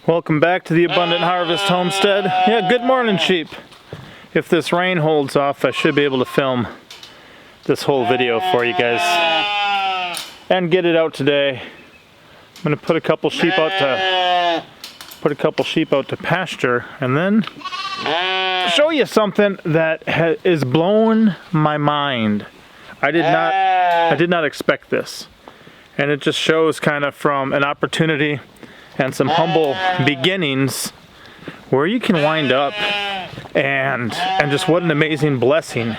Welcome back to the Abundant Harvest Homestead. Yeah, good morning, sheep. If this rain holds off, I should be able to film this whole video for you guys and get it out today. I'm gonna put a couple sheep out to pasture, and then show you something that is blowing my mind. I did not expect this, and it just shows kind of from an opportunity and some humble beginnings where you can wind up and just what an amazing blessing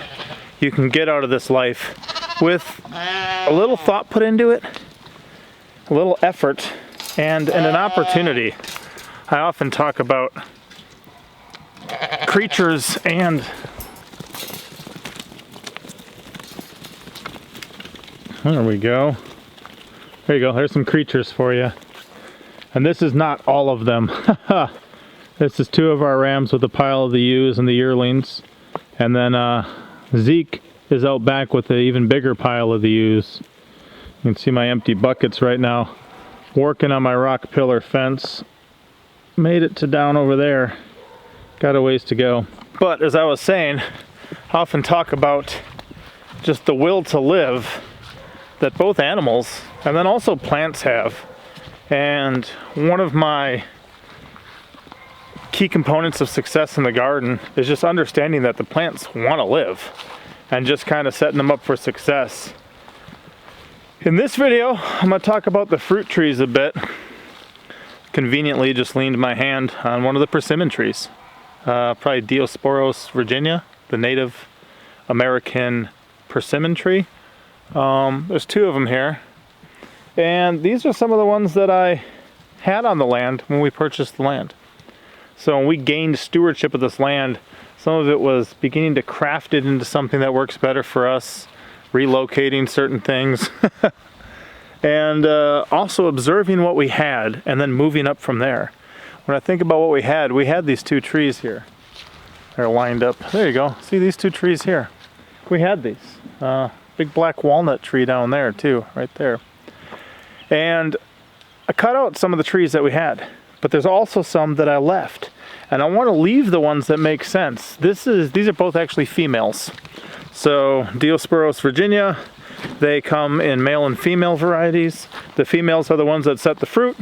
you can get out of this life with a little thought put into it, a little effort, and an opportunity. I often talk about creatures and there we go. There you go. There's some creatures for you. And this is not all of them. This is two of our rams with a pile of the ewes and the yearlings. And then Zeke is out back with an even bigger pile of the ewes. You can see my empty buckets right now. Working on my rock pillar fence. Made it to down over there. Got a ways to go. But as I was saying, I often talk about just the will to live that both animals and then also plants have. And one of my key components of success in the garden is just understanding that the plants want to live and just kind of setting them up for success. In this video, I'm going to talk about the fruit trees a bit. Conveniently just leaned my hand on one of the persimmon trees. Probably Diosporos virginia, the Native American persimmon tree. There's two of them here. And these are some of the ones that I had on the land when we purchased the land. So when we gained stewardship of this land, some of it was beginning to craft it into something that works better for us, relocating certain things, and also observing what we had and then moving up from there. When I think about what we had these two trees here. They're lined up. There you go. See these two trees here? We had these. Big black walnut tree down there too, right there. And I cut out some of the trees that we had, but there's also some that I left. And I want to leave the ones that make sense. These are both actually females. So Diosporos virginia, they come in male and female varieties. The females are the ones that set the fruit,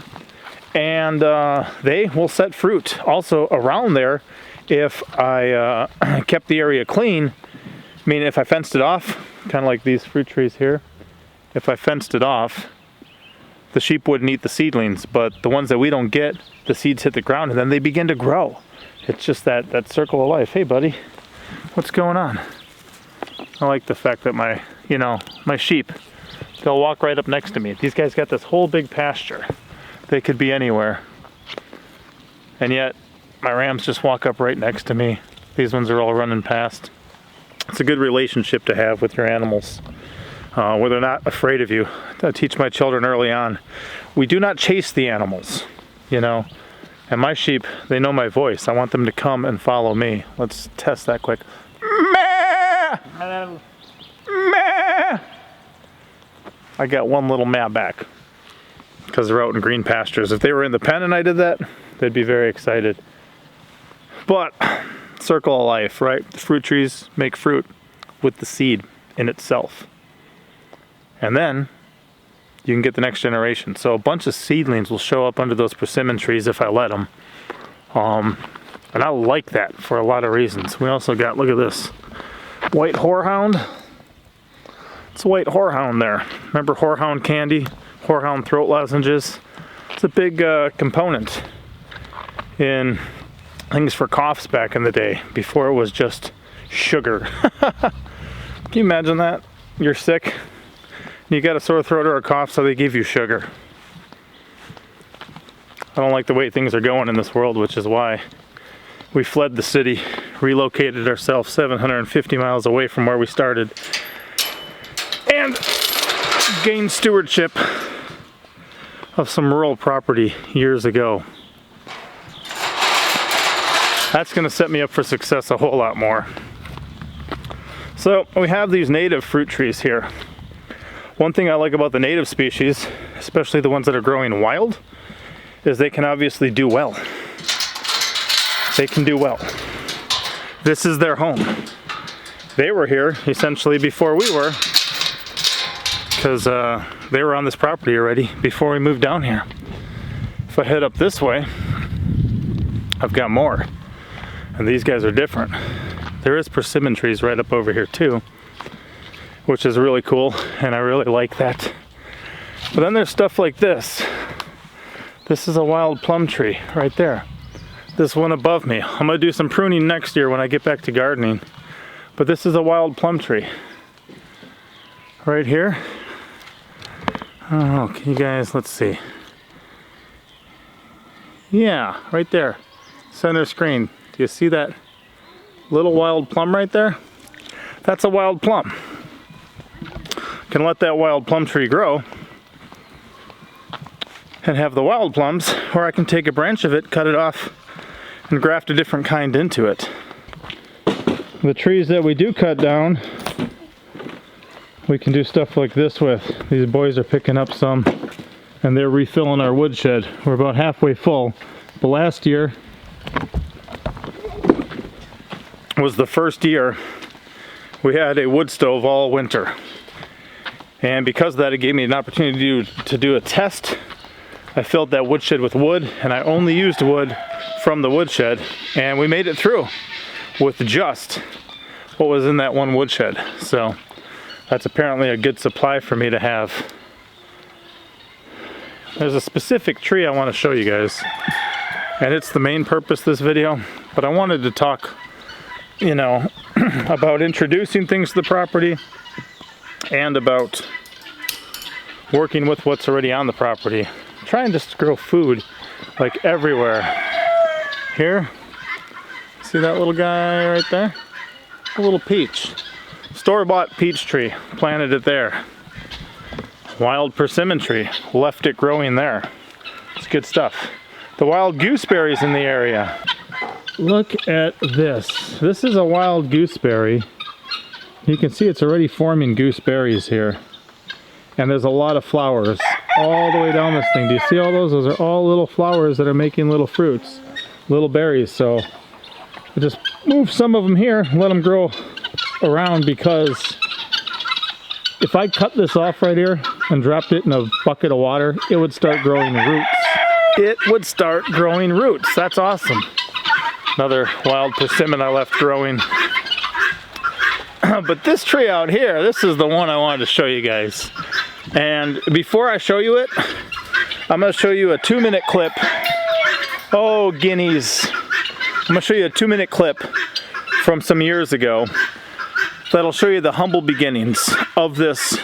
and they will set fruit also around there if I kept the area clean. I mean, if I fenced it off, kind of like these fruit trees here, if I fenced it off, the sheep wouldn't eat the seedlings, but the ones that we don't get, the seeds hit the ground and then they begin to grow. It's just that circle of life. Hey buddy, what's going on? I like the fact that my sheep, they'll walk right up next to me. These guys got this whole big pasture. They could be anywhere. And yet, my rams just walk up right next to me. These ones are all running past. It's a good relationship to have with your animals. Where they're not afraid of you. I teach my children early on, we do not chase the animals, and my sheep, they know my voice. I want them to come and follow me. Let's test that quick. Meh! Meh! I got one little meh back because they're out in green pastures. If they were in the pen and I did that, they'd be very excited. But circle of life, right? The fruit trees make fruit with the seed in itself. And then you can get the next generation. So a bunch of seedlings will show up under those persimmon trees if I let them. And I like that for a lot of reasons. We also got, look at this, white horehound. It's a white horehound there. Remember horehound candy, horehound throat lozenges? It's a big component in things for coughs back in the day, before it was just sugar. Can you imagine that? You're sick. You got a sore throat or a cough, so they give you sugar. I don't like the way things are going in this world, which is why we fled the city, relocated ourselves 750 miles away from where we started, and gained stewardship of some rural property years ago. That's going to set me up for success a whole lot more. So we have these native fruit trees here. One thing I like about the native species, especially the ones that are growing wild, is they can obviously do well. They can do well. This is their home. They were here essentially before we were, because they were on this property already before we moved down here. If I head up this way, I've got more, and these guys are different. There is persimmon trees right up over here too, which is really cool, and I really like that. But then there's stuff like this. This is a wild plum tree right there. This one above me. I'm gonna do some pruning next year when I get back to gardening. But this is a wild plum tree. Right here. Oh, can you guys, let's see. Yeah, right there. Center screen. Do you see that little wild plum right there? That's a wild plum. Can let that wild plum tree grow and have the wild plums, or I can take a branch of it, cut it off, and graft a different kind into it. The trees that we do cut down, we can do stuff like this with. These boys are picking up some, and they're refilling our woodshed. We're about halfway full. But last year was the first year we had a wood stove all winter. And because of that, it gave me an opportunity to do a test. I filled that woodshed with wood, and I only used wood from the woodshed, and we made it through with just what was in that one woodshed. So that's apparently a good supply for me to have. There's a specific tree I want to show you guys, and it's the main purpose of this video, but I wanted to talk, you know, about introducing things to the property and about working with what's already on the property. Trying just to grow food like everywhere. Here, see that little guy right there? A little peach. Store-bought peach tree, planted it there. Wild persimmon tree, left it growing there. It's good stuff. The wild gooseberries in the area. Look at this. This is a wild gooseberry. You can see it's already forming gooseberries here. And there's a lot of flowers all the way down this thing. Do you see all those? Those are all little flowers that are making little fruits, little berries. So I just move some of them here, let them grow around, because if I cut this off right here and dropped it in a bucket of water, it would start growing roots. It would start growing roots. That's awesome. Another wild persimmon I left growing. But this tree out here, this is the one I wanted to show you guys. And before I show you it, I'm going to show you a 2-minute clip. Oh, guineas. I'm going to show you a 2-minute clip from some years ago that'll show you the humble beginnings of this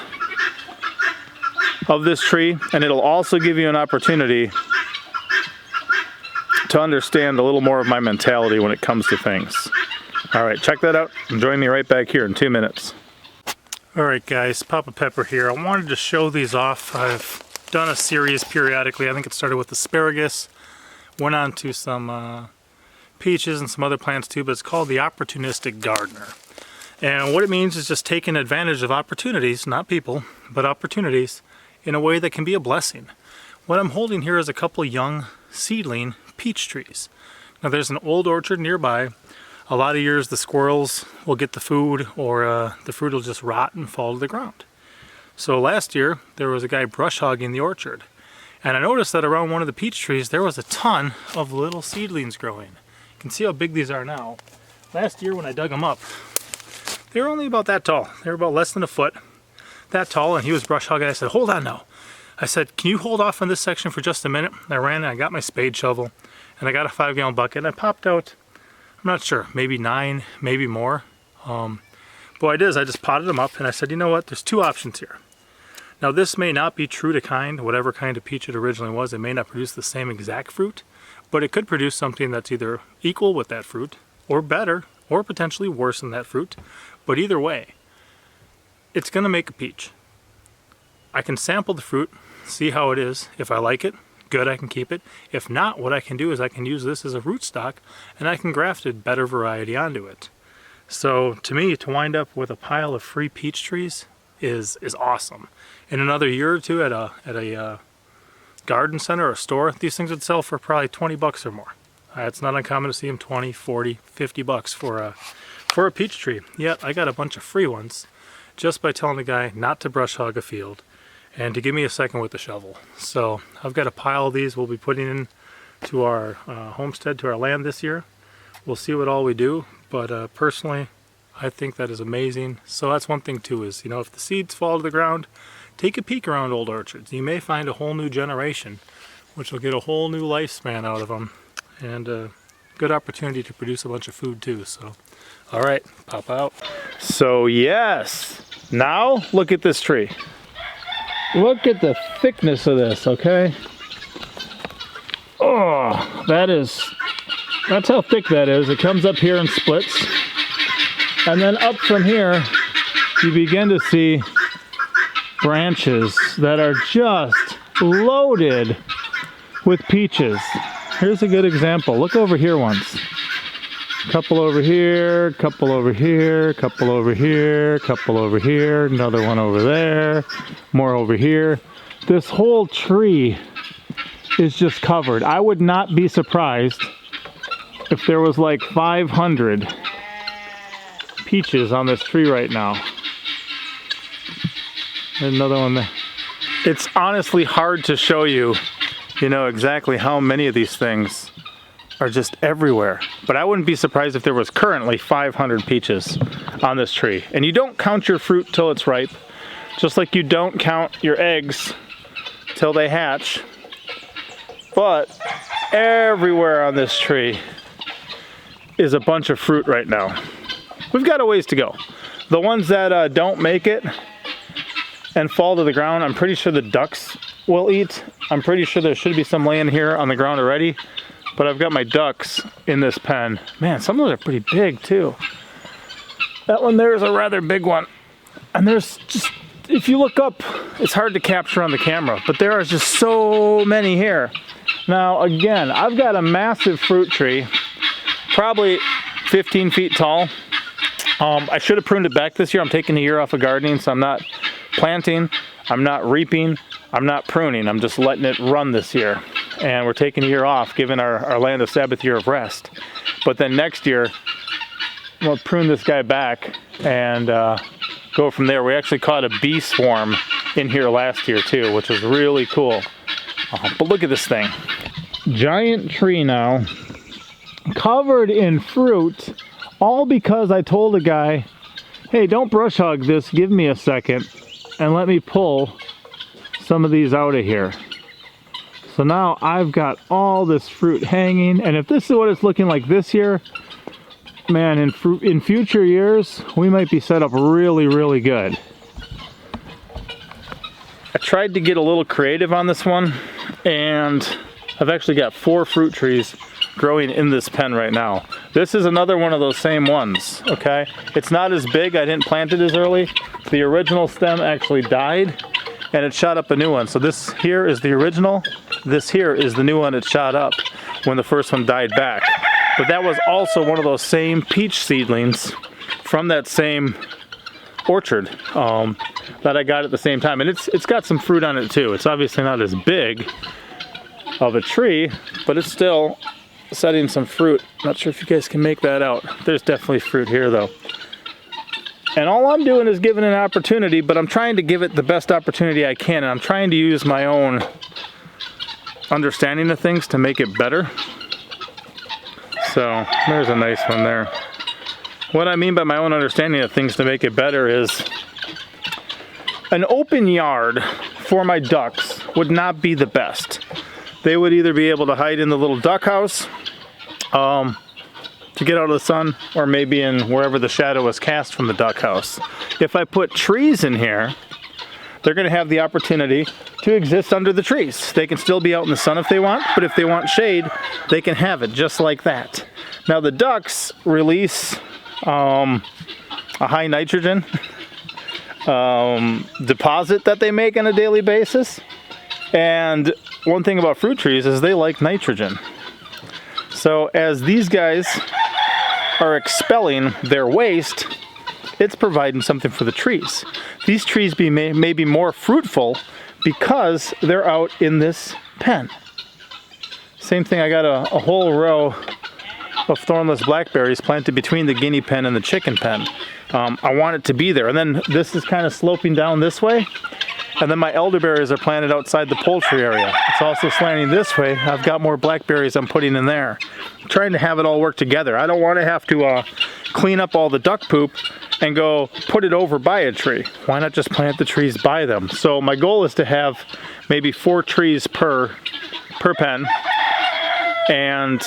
tree, and it'll also give you an opportunity to understand a little more of my mentality when it comes to things. All right, check that out and join me right back here in 2 minutes. All right, guys, Papa Pepper here. I wanted to show these off. I've done a series periodically. I think it started with asparagus, went on to some peaches and some other plants too, but it's called the Opportunistic Gardener. And what it means is just taking advantage of opportunities, not people, but opportunities, in a way that can be a blessing. What I'm holding here is a couple young seedling peach trees. Now there's an old orchard nearby. A lot of years the squirrels will get the food, or the fruit will just rot and fall to the ground. So last year there was a guy brush hogging the orchard, and I noticed that around one of the peach trees there was a ton of little seedlings growing. You can see how big these are now. Last year when I dug them up, they were only about that tall. They were about less than a foot, that tall, and he was brush hogging. I said, hold on now. I said, can you hold off on this section for just a minute? I ran and I got my spade shovel, and I got a 5-gallon bucket, and I popped out, I'm not sure, maybe 9, maybe more. But what I did is I just potted them up, and I said, you know what, there's 2 options here. Now this may not be true to kind, whatever kind of peach it originally was. It may not produce the same exact fruit, but it could produce something that's either equal with that fruit, or better, or potentially worse than that fruit. But either way, it's going to make a peach. I can sample the fruit, see how it is. If I like it, good, I can keep it. If not, what I can do is I can use this as a rootstock, and I can graft a better variety onto it. So to me, to wind up with a pile of free peach trees is awesome. In another year or two at a garden center or store, these things would sell for probably 20 bucks or more. It's not uncommon to see them 20, 40, 50 bucks for a peach tree. Yet I got a bunch of free ones just by telling the guy not to brush hog a field and to give me a second with the shovel. So I've got a pile of these we'll be putting in to our homestead, to our land this year. We'll see what all we do, but personally I think that is amazing. So that's one thing too, is, you know, if the seeds fall to the ground, take a peek around old orchards. You may find a whole new generation, which will get a whole new lifespan out of them, and a good opportunity to produce a bunch of food too. So, all right, pop out. So yes, now look at this tree. Look at the thickness of this, okay? Oh, that's how thick that is. It comes up here and splits. And then up from here, you begin to see branches that are just loaded with peaches. Here's a good example. Look over here once. Couple over here, couple over here, couple over here, couple over here, another one over there, more over here. This whole tree is just covered. I would not be surprised if there was like 500 peaches on this tree right now. There's another one there. It's honestly hard to show you, you know, exactly how many of these things are just everywhere. But I wouldn't be surprised if there was currently 500 peaches on this tree. And you don't count your fruit till it's ripe, just like you don't count your eggs till they hatch. But everywhere on this tree is a bunch of fruit right now. We've got a ways to go. The ones that don't make it and fall to the ground, I'm pretty sure the ducks will eat. I'm pretty sure there should be some laying here on the ground already, but I've got my ducks in this pen. Man, some of those are pretty big too. That one there is a rather big one. And there's just, if you look up, it's hard to capture on the camera, but there are just so many here. Now again, I've got a massive fruit tree, probably 15 feet tall. I should have pruned it back this year. I'm taking a year off of gardening, so I'm not planting, I'm not reaping, I'm not pruning. I'm just letting it run this year. And we're taking a year off, giving our land a Sabbath year of rest. But then next year, we'll prune this guy back and go from there. We actually caught a bee swarm in here last year too, which was really cool. But look at this thing. Giant tree now, covered in fruit, all because I told a guy, hey, don't brush hog this, give me a second, and let me pull some of these out of here. So now I've got all this fruit hanging, and if this is what it's looking like this year, man, in future years, we might be set up really, really good. I tried to get a little creative on this one, and I've actually got 4 fruit trees growing in this pen right now. This is another one of those same ones, okay? It's not as big, I didn't plant it as early. The original stem actually died, and it shot up a new one. So this here is the original, this here is the new one it shot up when the first one died back. But that was also one of those same peach seedlings from that same orchard that I got at the same time. And it's got some fruit on it too. It's obviously not as big of a tree, but it's still setting some fruit. Not sure if you guys can make that out. There's definitely fruit here though. And all I'm doing is giving an opportunity, but I'm trying to give it the best opportunity I can, and I'm trying to use my own understanding of things to make it better. So there's a nice one there. What I mean by my own understanding of things to make it better is an open yard for my ducks would not be the best. They would either be able to hide in the little duck house to get out of the sun, or maybe in wherever the shadow is cast from the duck house. If I put trees in here, they're going to have the opportunity to exist under the trees. They can still be out in the sun if they want, but if they want shade, they can have it just like that. Now the ducks release a high nitrogen deposit that they make on a daily basis. And one thing about fruit trees is they like nitrogen. So as these guys are expelling their waste, it's providing something for the trees. These trees may be more fruitful because they're out in this pen. Same thing, I got a whole row of thornless blackberries planted between the guinea pen and the chicken pen. I want it to be there. And then this is kind of sloping down this way. And then my elderberries are planted outside the poultry area. It's also slanting this way. I've got more blackberries I'm putting in there. I'm trying to have it all work together. I don't want to have to clean up all the duck poop and go put it over by a tree. Why not just plant the trees by them? So my goal is to have maybe 4 trees per pen, and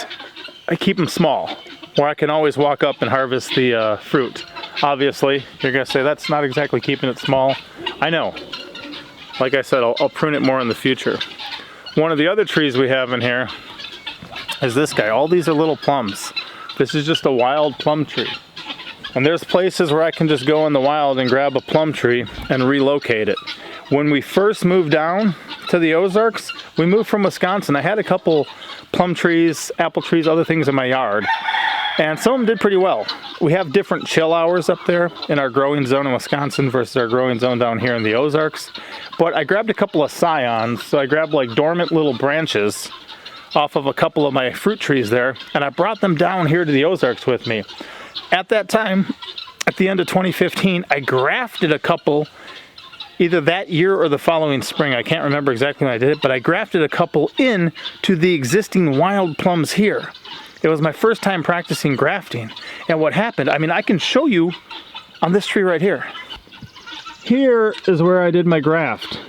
I keep them small, where I can always walk up and harvest the fruit. Obviously, you're gonna say that's not exactly keeping it small. I know. Like I said, I'll prune it more in the future. One of the other trees we have in here is this guy. All these are little plums. This is just a wild plum tree. And there's places where I can just go in the wild and grab a plum tree and relocate it. When we first moved down to the Ozarks, we moved from Wisconsin. I had a couple plum trees, apple trees, other things in my yard. And some of them did pretty well. We have different chill hours up there in our growing zone in Wisconsin versus our growing zone down here in the Ozarks. But I grabbed a couple of scions, so I grabbed like dormant little branches off of a couple of my fruit trees there, and I brought them down here to the Ozarks with me. At that time, at the end of 2015, I grafted a couple, either that year or the following spring. I can't remember exactly when I did it, but I grafted a couple in to the existing wild plums here. It was my first time practicing grafting. And what happened, I mean, I can show you on this tree right here. Here is where I did my graft.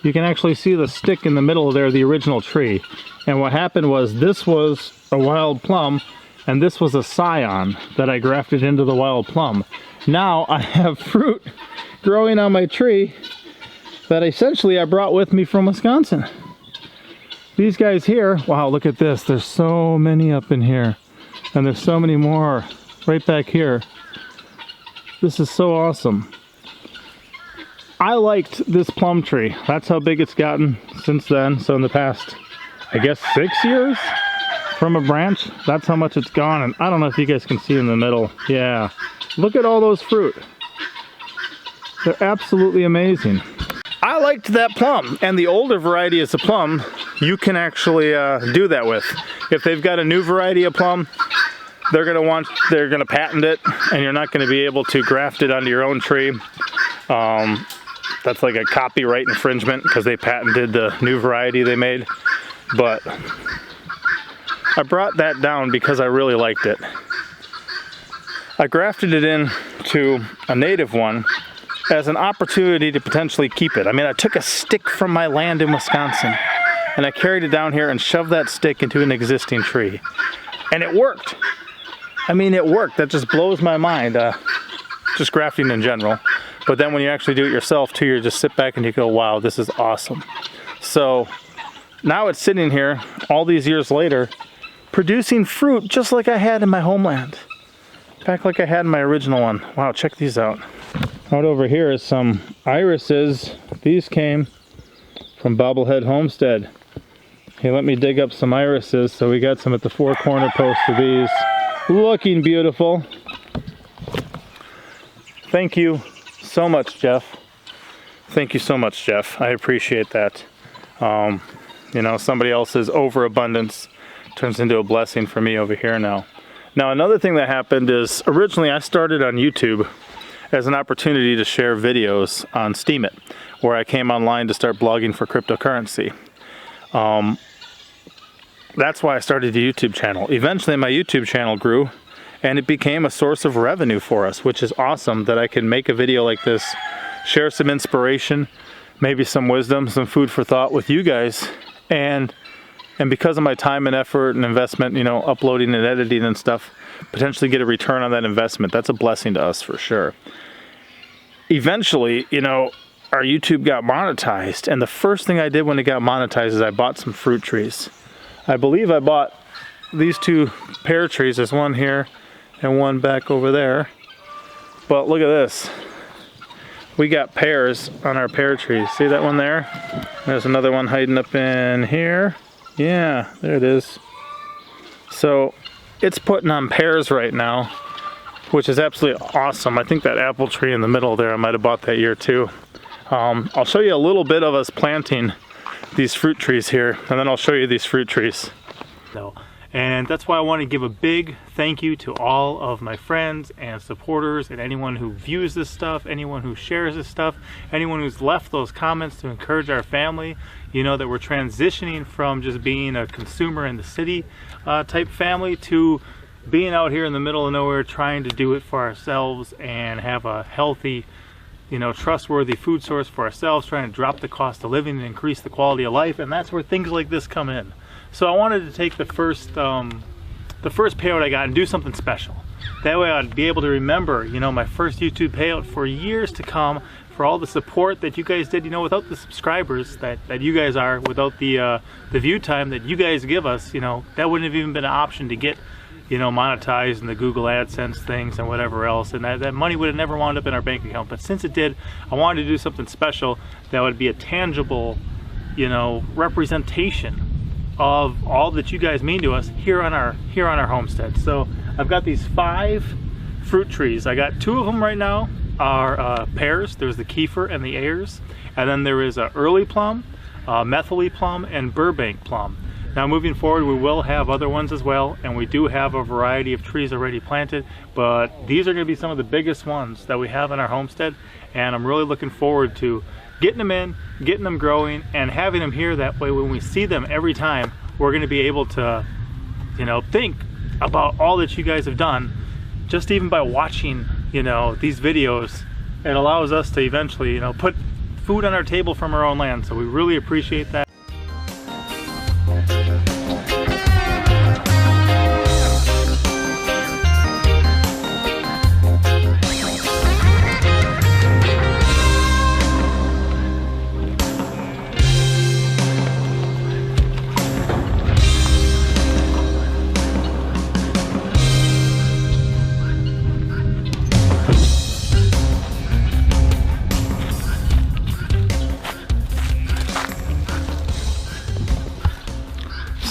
You can actually see the stick in the middle there, the original tree. And what happened was this was a wild plum, and this was a scion that I grafted into the wild plum. Now I have fruit growing on my tree that essentially I brought with me from Wisconsin. These guys here, wow, look at this. There's so many up in here. And there's so many more right back here. This is so awesome. I liked this plum tree. That's how big it's gotten since then. So in the past, I guess 6 years from a branch, that's how much it's gone. And I don't know if you guys can see in the middle. Yeah, look at all those fruit. They're absolutely amazing. I liked that plum, and the older variety is a plum you can actually do that with. If they've got a new variety of plum, they're gonna patent it, and you're not gonna be able to graft it onto your own tree. That's like a copyright infringement because they patented the new variety they made. But I brought that down because I really liked it. I grafted it in to a native one as an opportunity to potentially keep it. I mean, I took a stick from my land in Wisconsin and I carried it down here and shoved that stick into an existing tree. And it worked. I mean, it worked. That just blows my mind. Just grafting in general. But then when you actually do it yourself too, you just sit back and you go, wow, this is awesome. So now it's sitting here all these years later, producing fruit just like I had in my homeland. Back like I had in my original one. Wow, check these out. Out over here is some irises. These came from Bobblehead Homestead. He let me dig up some irises, so we got some at the 4 corner posts of these. Looking beautiful. Thank you so much, Jeff. Thank you so much, Jeff. I appreciate that. You know, somebody else's overabundance turns into a blessing for me over here now. Now, another thing that happened is originally I started on YouTube as an opportunity to share videos on Steemit, where I came online to start blogging for cryptocurrency. That's why I started the YouTube channel. Eventually my YouTube channel grew and it became a source of revenue for us, which is awesome that I can make a video like this, share some inspiration, maybe some wisdom, some food for thought with you guys. And because of my time and effort and investment, you know, uploading and editing and stuff, potentially get a return on that investment. That's a blessing to us for sure. Eventually, you know, our YouTube got monetized, and the first thing I did when it got monetized is I bought some fruit trees. I believe I bought these 2 pear trees. There's one here and one back over there. But look at this. We got pears on our pear trees. See that one there? There's another one hiding up in here. Yeah, there it is. So it's putting on pears right now, which is absolutely awesome. I think that apple tree in the middle there, I might have bought that year too. I'll show you a little bit of us planting these fruit trees here, and then I'll show you these fruit trees. So, and that's why I want to give a big thank you to all of my friends and supporters and anyone who views this stuff, anyone who shares this stuff, anyone who's left those comments to encourage our family. You know that we're transitioning from just being a consumer in the city type family to being out here in the middle of nowhere trying to do it for ourselves and have a healthy, you know, trustworthy food source for ourselves, trying to drop the cost of living and increase the quality of life, and that's where things like this come in. So I wanted to take the first payout I got and do something special. That way I'd be able to remember, you know, my first YouTube payout for years to come, for all the support that you guys did, you know, without the subscribers that you guys are, without the view time that you guys give us, you know, that wouldn't have even been an option to get, you know, monetized in the Google AdSense things and whatever else, and that money would have never wound up in our bank account. But since it did, I wanted to do something special that would be a tangible, you know, representation of all that you guys mean to us here on our homestead. So I've got these 5 fruit trees. I got 2 of them right now are pears. There's the Kiefer and the Ayers, and then there is a early plum, Methley plum, and Burbank plum. Now moving forward, we will have other ones as well, and we do have a variety of trees already planted, but these are going to be some of the biggest ones that we have in our homestead, and I'm really looking forward to getting them in, getting them growing, and having them here. That way when we see them every time, we're going to be able to, you know, think about all that you guys have done just even by watching, you know, these videos. It allows us to eventually, you know, put food on our table from our own land, so we really appreciate that.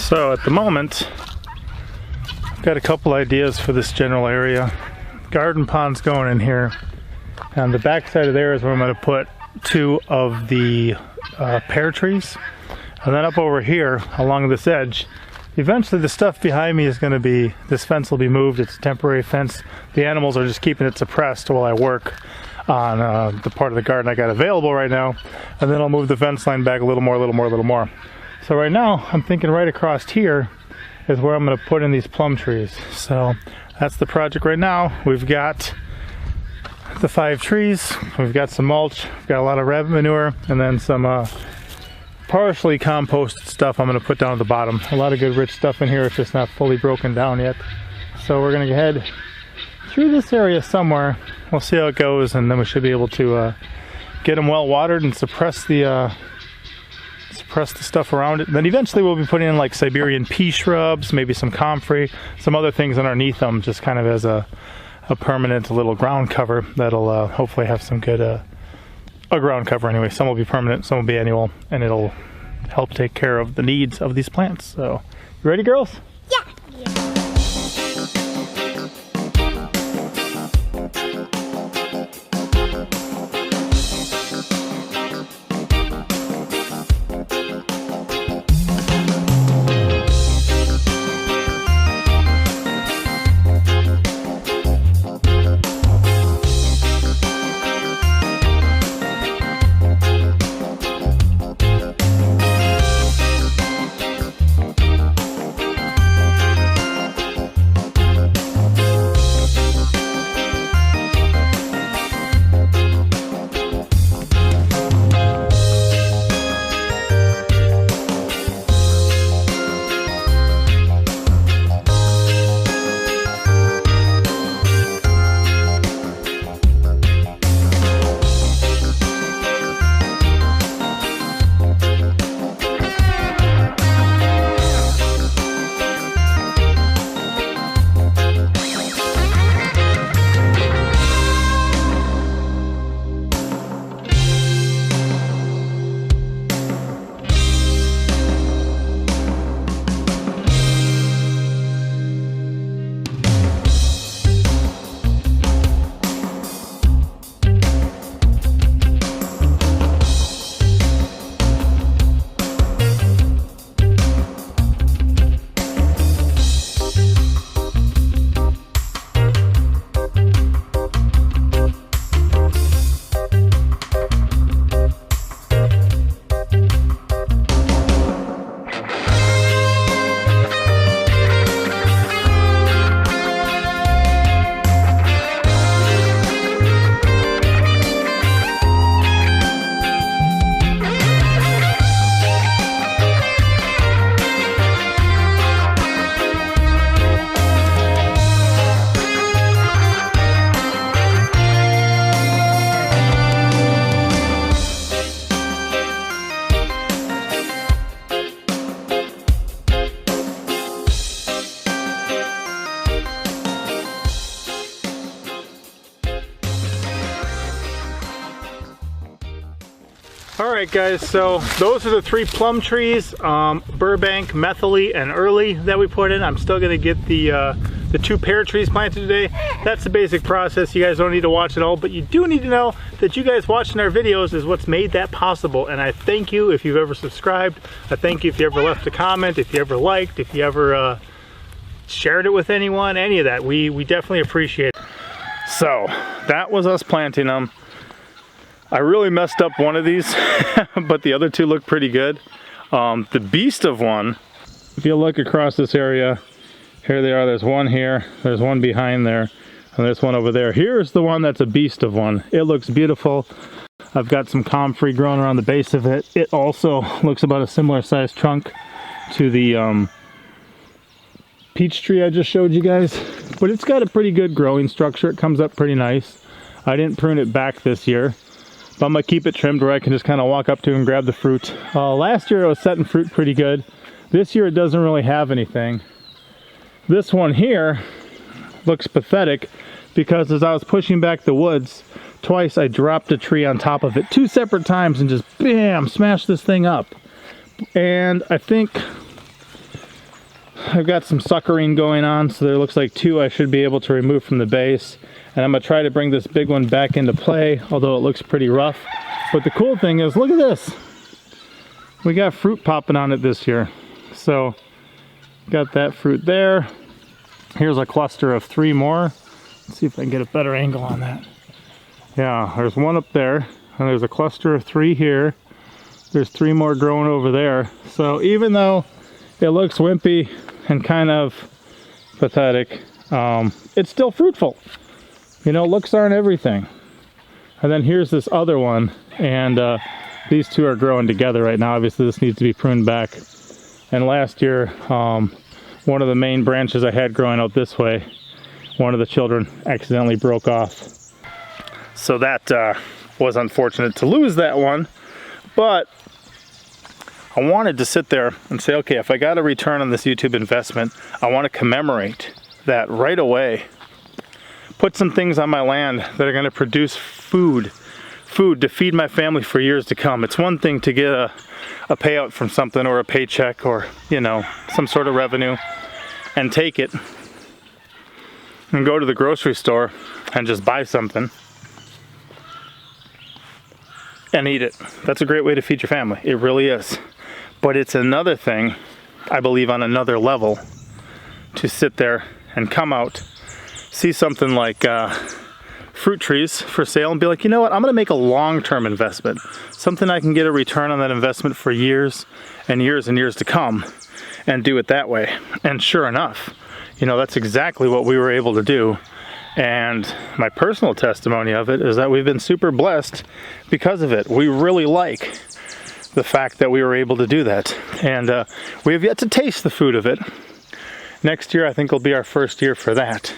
So at the moment, I've got a couple ideas for this general area. Garden pond's going in here, and the back side of there is where I'm going to put 2 of the pear trees. And then up over here along this edge, eventually the stuff behind me is going to be, this fence will be moved. It's a temporary fence. The animals are just keeping it suppressed while I work on the part of the garden I got available right now. And then I'll move the fence line back a little more. So right now, I'm thinking right across here is where I'm going to put in these plum trees. So that's the project right now. We've got the 5 trees, we've got some mulch, we've got a lot of rabbit manure, and then some partially composted stuff I'm going to put down at the bottom. A lot of good rich stuff in here, it's just not fully broken down yet. So we're going to head through this area somewhere. We'll see how it goes, and then we should be able to get them well watered and suppress the stuff around it. And then eventually we'll be putting in like Siberian pea shrubs, maybe some comfrey, some other things underneath them, just kind of as a permanent little ground cover that'll hopefully have some good a ground cover anyway. Some will be permanent, some will be annual, and it'll help take care of the needs of these plants. So, you ready, girls? Yeah. Alright guys, so those are the 3 plum trees, Burbank, Methley, and Early that we put in. I'm still going to get the 2 pear trees planted today. That's the basic process. You guys don't need to watch it all, but you do need to know that you guys watching our videos is what's made that possible. And I thank you if you've ever subscribed. I thank you if you ever left a comment, if you ever liked, if you ever shared it with anyone, any of that. We definitely appreciate it. So that was us planting them. I really messed up one of these, but the other 2 look pretty good. The beast of one, if you look across this area, here they are. There's one here, there's one behind there, and there's one over there. Here's the one that's a beast of one. It looks beautiful. I've got some comfrey growing around the base of it. It also looks about a similar sized trunk to the peach tree I just showed you guys, but it's got a pretty good growing structure. It comes up pretty nice. I didn't prune it back this year, but I'm gonna keep it trimmed where I can just kind of walk up to and grab the fruit. Last year it was setting fruit pretty good. This year it doesn't really have anything. This one here looks pathetic because as I was pushing back the woods, twice I dropped a tree on top of it 2 separate times and just bam, smashed this thing up. And I think I've got some suckering going on, so there looks like 2 I should be able to remove from the base. And I'm gonna try to bring this big one back into play, although it looks pretty rough. But the cool thing is, look at this. We got fruit popping on it this year. So, got that fruit there. Here's a cluster of 3 more. Let's see if I can get a better angle on that. Yeah, there's one up there, and there's a cluster of 3 here. There's 3 more growing over there. So even though it looks wimpy and kind of pathetic, it's still fruitful. You know, looks aren't everything. And then here's this other one, and these 2 are growing together right now. Obviously this needs to be pruned back. And last year, one of the main branches I had growing out this way, one of the children accidentally broke off. So that was unfortunate to lose that one, but I wanted to sit there and say, okay, if I got a return on this YouTube investment, I want to commemorate that right away. Put some things on my land that are going to produce food to feed my family for years to come. It's one thing to get a payout from something, or a paycheck, or, you know, some sort of revenue, and take it and go to the grocery store and just buy something and eat it. That's a great way to feed your family. It really is. But it's another thing, I believe, on another level, to sit there and come out, see something like fruit trees for sale, and be like, you know what, I'm gonna make a long-term investment, something I can get a return on that investment for years and years and years to come, and do it that way. And sure enough, you know, that's exactly what we were able to do. And my personal testimony of it is that we've been super blessed because of it. We really like the fact that we were able to do that, and we have yet to taste the food of it. Next year I think will be our first year for that,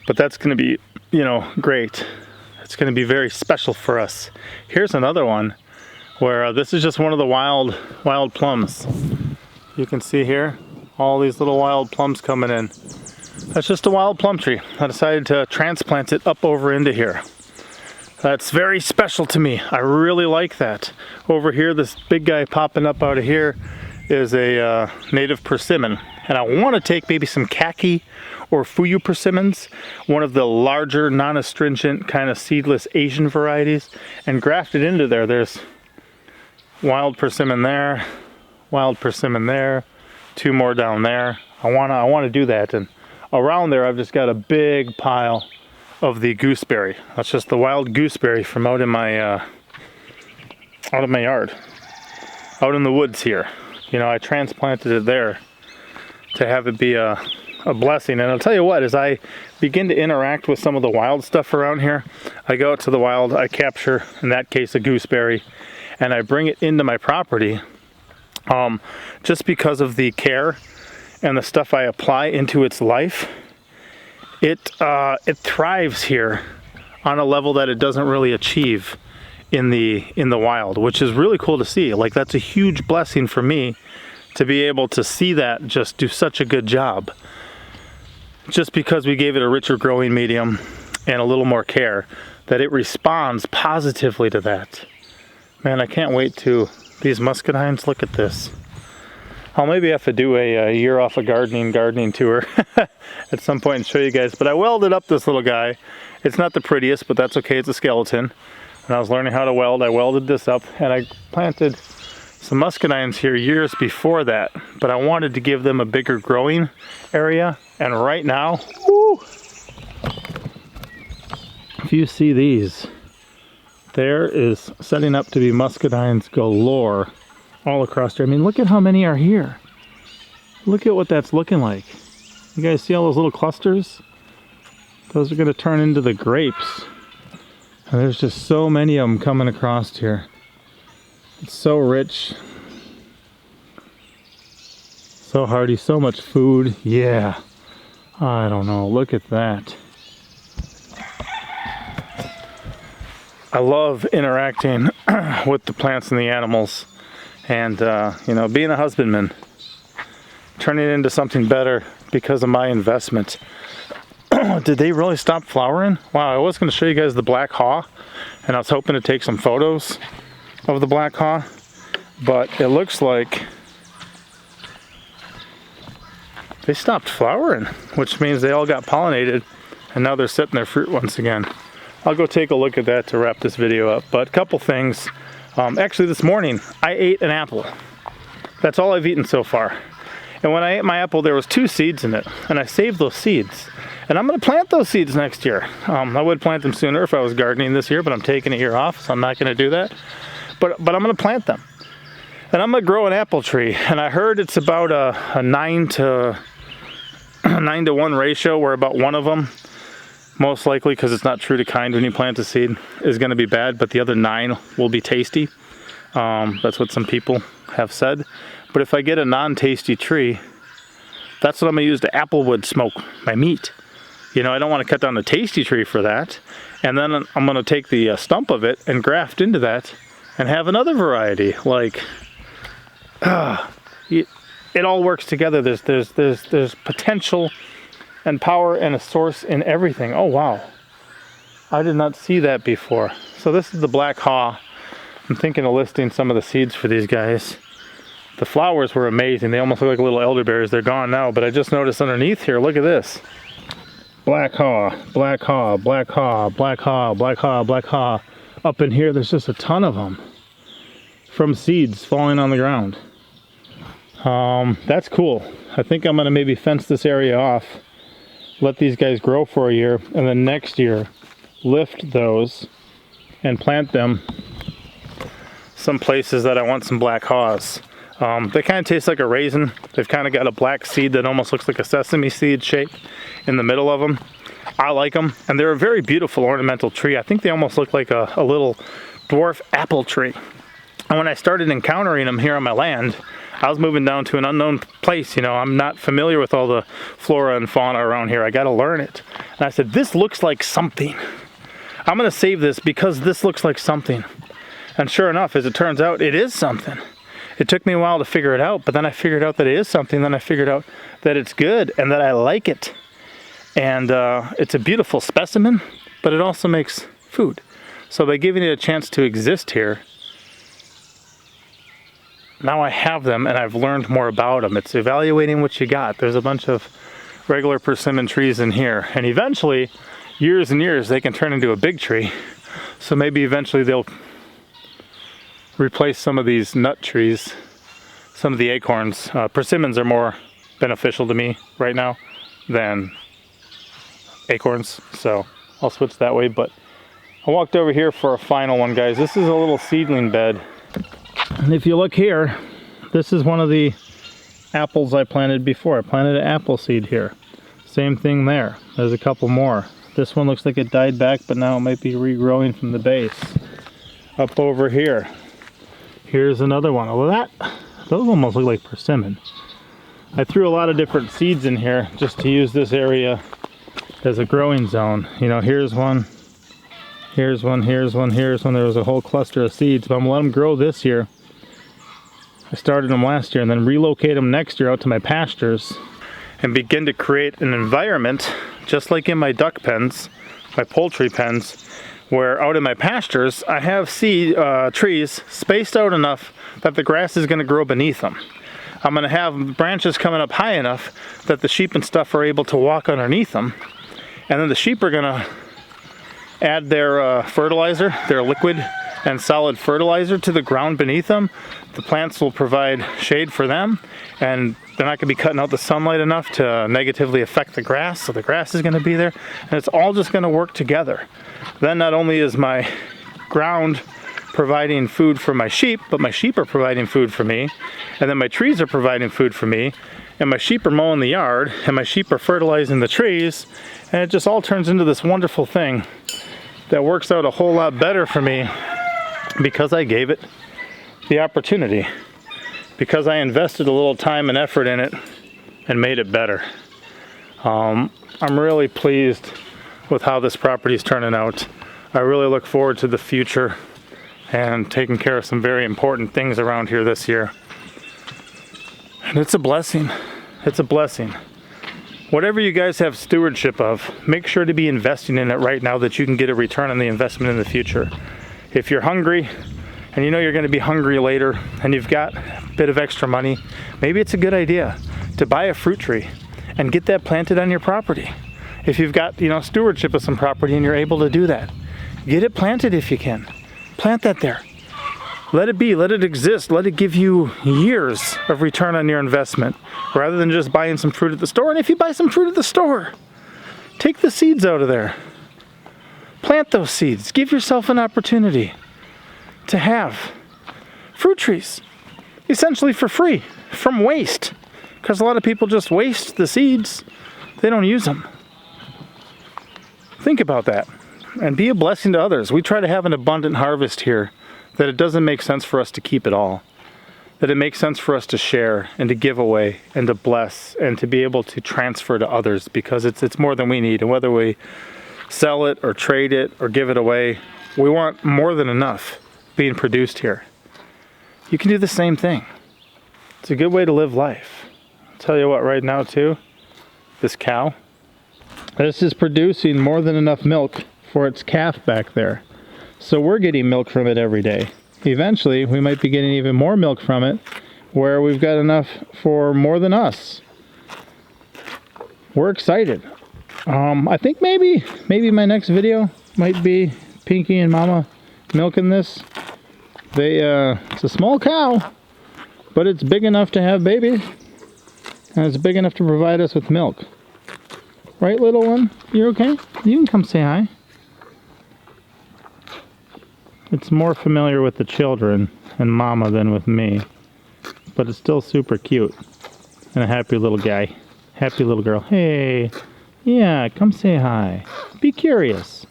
but that's going to be, you know, great. It's going to be very special for us. Here's another one where this is just one of the wild plums. You can see here all these little wild plums coming in. That's just a wild plum tree. I decided to transplant it up over into here. That's very special to me. I really like that. Over here, this big guy popping up out of here is a native persimmon. And I want to take maybe some khaki or fuyu persimmons, one of the larger, non-astringent, kind of seedless Asian varieties, and graft it into there. There's wild persimmon there, 2 more down there. I wanna do that. And around there, I've just got a big pile of the gooseberry. That's just the wild gooseberry from out in my yard, out in the woods here. You know, I transplanted it there to have it be a blessing. And I'll tell you what, as I begin to interact with some of the wild stuff around here, I go out to the wild, I capture, in that case, a gooseberry, and I bring it into my property, just because of the care and the stuff I apply into its life. It thrives here on a level that it doesn't really achieve in the wild, which is really cool to see. Like, that's a huge blessing for me to be able to see that just do such a good job, just because we gave it a richer growing medium and a little more care, that it responds positively to that. Man, I can't wait to, these muscadines, look at this. I'll maybe have to do a year off of gardening tour at some point and show you guys. But I welded up this little guy. It's not the prettiest, but that's okay, it's a skeleton. When I was learning how to weld, I welded this up, and I planted some muscadines here years before that. But I wanted to give them a bigger growing area, and right now, woo, if you see these, there is setting up to be muscadines galore all across here. I mean, look at how many are here. Look at what that's looking like. You guys see all those little clusters? Those are going to turn into the grapes. And there's just so many of them coming across here. It's so rich. So hardy, so much food. Yeah. I don't know, look at that. I love interacting with the plants and the animals. And, you know, being a husbandman, turning it into something better because of my investment. Did they really stop flowering? Wow, I was going to show you guys the black haw, and I was hoping to take some photos of the black haw, but it looks like they stopped flowering, which means they all got pollinated, and now they're setting their fruit once again. I'll go take a look at that to wrap this video up, but a couple things. Actually, this morning, I ate an apple. That's all I've eaten so far. And when I ate my apple, there was 2 seeds in it, and I saved those seeds. And I'm going to plant those seeds next year. I would plant them sooner if I was gardening this year, but I'm taking a year off, so I'm not going to do that. But I'm going to plant them. And I'm going to grow an apple tree. And I heard it's about a 9 to 1 ratio, where about one of them, most likely because it's not true to kind when you plant a seed, is going to be bad, but the other 9 will be tasty. That's what some people have said. But if I get a non-tasty tree, that's what I'm going to use to applewood smoke my meat. You know, I don't want to cut down a tasty tree for that. And then I'm going to take the stump of it and graft into that and have another variety. Like, it all works together. There's potential and power and a source in everything. Oh wow, I did not see that before. So this is the black haw. I'm thinking of listing some of the seeds for these guys. The flowers were amazing. They almost look like little elderberries. They're gone now, but I just noticed underneath here, look at this. Black haw, black haw, black haw, black haw, black haw, black haw. Up in here, there's just a ton of them from seeds falling on the ground. That's cool. I think I'm gonna maybe fence this area off, let these guys grow for a year, and then next year lift those and plant them some places that I want some black haws. They kind of taste like a raisin. They've kind of got a black seed that almost looks like a sesame seed shape in the middle of them. I like them, and they're a very beautiful ornamental tree. I think they almost look like a little dwarf apple tree. And when I started encountering them here on my land, I was moving down to an unknown place. You know, I'm not familiar with all the flora and fauna around here. I got to learn it. And I said, this looks like something. I'm going to save this because this looks like something. And sure enough, as it turns out, it is something. It took me a while to figure it out, but then I figured out that it is something. Then I figured out that it's good and that I like it. And it's a beautiful specimen, but it also makes food. So by giving it a chance to exist here, now I have them and I've learned more about them. It's evaluating what you got. There's a bunch of regular persimmon trees in here, and eventually, years and years, they can turn into a big tree. So maybe eventually they'll replace some of these nut trees, some of the acorns. Persimmons are more beneficial to me right now than acorns, so I'll switch that way. But I walked over here for a final one, guys. This is a little seedling bed. And if you look here, this is one of the apples I planted before. I planted an apple seed here. Same thing there. There's a couple more. This one looks like it died back, but now it might be regrowing from the base. Up over here, here's another one. Well, those almost look like persimmon. I threw a lot of different seeds in here just to use this area as a growing zone. You know, here's one. Here's one, here's one, here's one. There was a whole cluster of seeds, but I'm gonna let them grow this year. I started them last year and then relocate them next year out to my pastures and begin to create an environment, just like in my duck pens, my poultry pens, Where out in my pastures, I have trees spaced out enough that the grass is going to grow beneath them. I'm going to have branches coming up high enough that the sheep and stuff are able to walk underneath them. And then the sheep are going to add their fertilizer, their liquid and solid fertilizer to the ground beneath them. The plants will provide shade for them, and they're not going to be cutting out the sunlight enough to negatively affect the grass, so the grass is going to be there, and it's all just going to work together. Then not only is my ground providing food for my sheep, but my sheep are providing food for me, and then my trees are providing food for me, and my sheep are mowing the yard, and my sheep are fertilizing the trees, and it just all turns into this wonderful thing that works out a whole lot better for me because I gave it the opportunity, because I invested a little time and effort in it and made it better. I'm really pleased with how this property is turning out. I really look forward to the future and taking care of some very important things around here this year. And it's a blessing. It's a blessing. Whatever you guys have stewardship of, make sure to be investing in it right now that you can get a return on the investment in the future. If you're hungry and you know you're going to be hungry later and you've got a bit of extra money, maybe it's a good idea to buy a fruit tree and get that planted on your property. If you've got, stewardship of some property and you're able to do that, get it planted if you can. Plant that there. Let it be, let it exist, let it give you years of return on your investment rather than just buying some fruit at the store. And if you buy some fruit at the store, take the seeds out of there. Plant those seeds. Give yourself an opportunity to have fruit trees, essentially for free, from waste. Because a lot of people just waste the seeds. They don't use them. Think about that and be a blessing to others. We try to have an abundant harvest here, that it doesn't make sense for us to keep it all, that it makes sense for us to share and to give away and to bless and to be able to transfer to others, because it's more than we need. And whether we sell it or trade it or give it away, we want more than enough being produced here. You can do the same thing. It's a good way to live life. I'll tell you what, right now too, this cow, this is producing more than enough milk for its calf back there. So we're getting milk from it every day. Eventually, we might be getting even more milk from it, where we've got enough for more than us. We're excited. I think maybe my next video might be Pinky and Mama milking this. It's a small cow, but it's big enough to have babies, and it's big enough to provide us with milk. Right, little one? You okay? You can come say hi. It's more familiar with the children and Mama than with me, but it's still super cute and a happy little guy. Happy little girl. Hey, yeah, come say hi. Be curious.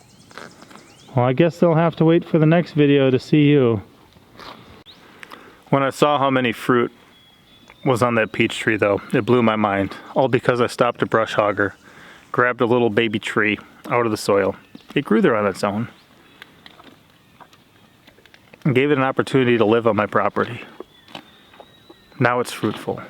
Well, I guess they'll have to wait for the next video to see you. When I saw how many fruit was on that peach tree though, it blew my mind. All because I stopped a brush hogger, grabbed a little baby tree out of the soil. It grew there on its own. And gave it an opportunity to live on my property. Now it's fruitful.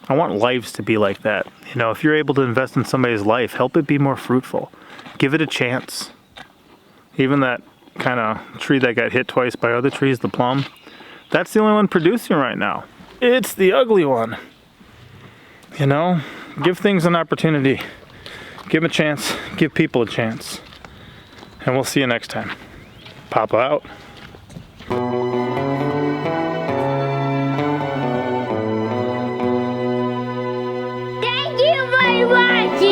I want lives to be like that. If you're able to invest in somebody's life, help it be more fruitful. Give it a chance. Even that kind of tree that got hit twice by other trees, the plum, that's the only one producing right now. It's the ugly one. Give things an opportunity. Give them a chance. Give people a chance. And we'll see you next time. Papa out. Thank you for watching.